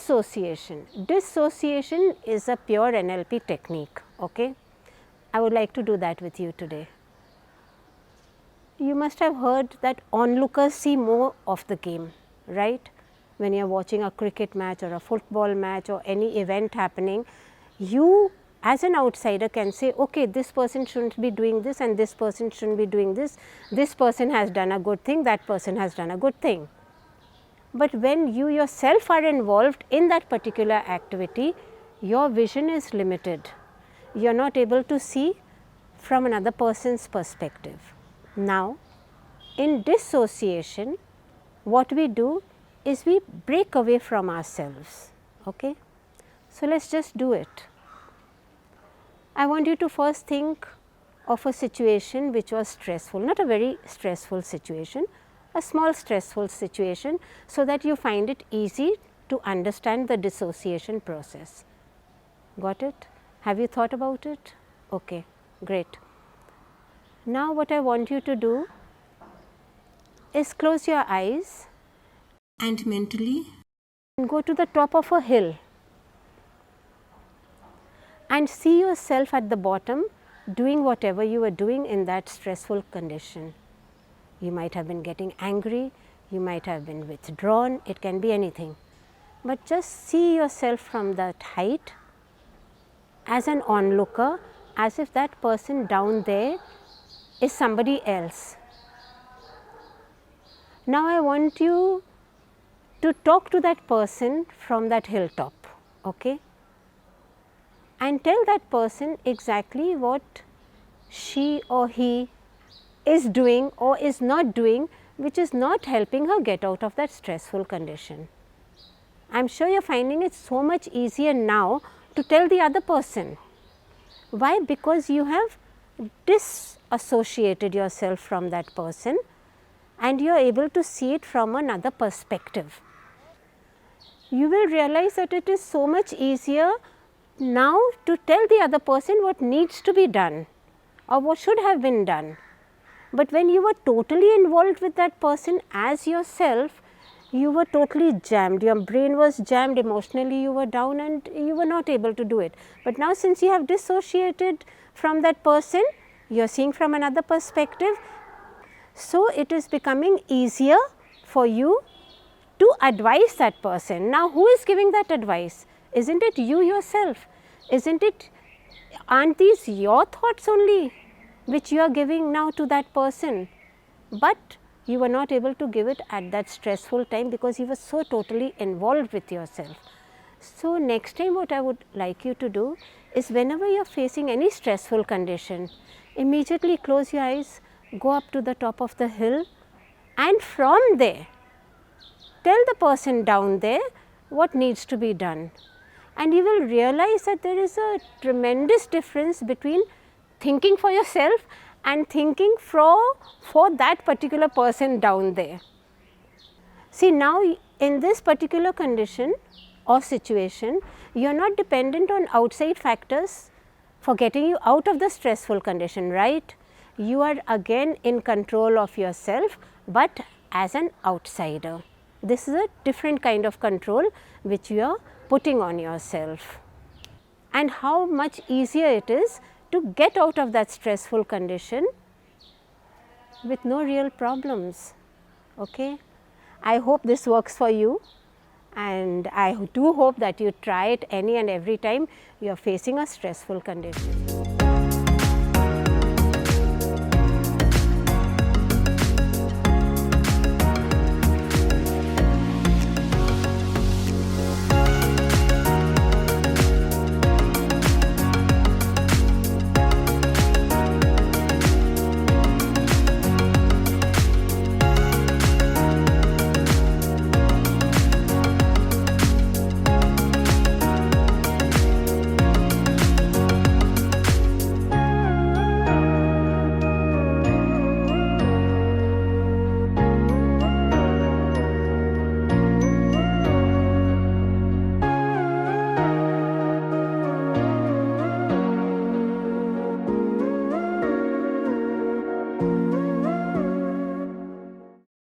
dissociation. Dissociation is a pure NLP technique. Okay? I would like to do that with you today. You must have heard that onlookers see more of the game, right? When you are watching a cricket match or a football match or any event happening, you as an outsider can say, okay, this person shouldn't be doing this and this person shouldn't be doing this. This person has done a good thing, that person has done a good thing. But when you yourself are involved in that particular activity, your vision is limited. You are not able to see from another person's perspective. Now, in dissociation, what we do is we break away from ourselves. Okay? So, let us just do it. I want you to first think of a situation which was stressful, not a very stressful situation, a small stressful situation, so that you find it easy to understand the dissociation process. Got it? Have you thought about it? Okay, great. Now, what I want you to do is close your eyes and mentally go to the top of a hill and see yourself at the bottom doing whatever you were doing in that stressful condition. You might have been getting angry, you might have been withdrawn, it can be anything. But just see yourself from that height as an onlooker, as if that person down there is somebody else. Now, I want you to talk to that person from that hilltop, okay? And tell that person exactly what she or he is doing or is not doing, which is not helping her get out of that stressful condition. I am sure you are finding it so much easier now to tell the other person. Why? Because you have disassociated yourself from that person and you are able to see it from another perspective. You will realize that it is so much easier now to tell the other person what needs to be done or what should have been done. But when you were totally involved with that person as yourself, you were totally jammed, your brain was jammed, emotionally you were down and you were not able to do it. But now, since you have dissociated from that person, you are seeing from another perspective. So, it is becoming easier for you to advise that person. Now, who is giving that advice? Isn't it you yourself? Isn't it, aren't these your thoughts only which you are giving now to that person? But you were not able to give it at that stressful time because you were so totally involved with yourself. So, next time what I would like you to do is, whenever you are facing any stressful condition, immediately close your eyes, go up to the top of the hill and from there tell the person down there what needs to be done. And you will realize that there is a tremendous difference between thinking for yourself and thinking for that particular person down there. See, now in this particular condition or situation, you are not dependent on outside factors for getting you out of the stressful condition, right? You are again in control of yourself, but as an outsider. This is a different kind of control which you are putting on yourself. And how much easier it is to get out of that stressful condition with no real problems. Okay? I hope this works for you, and I do hope that you try it any and every time you are facing a stressful condition.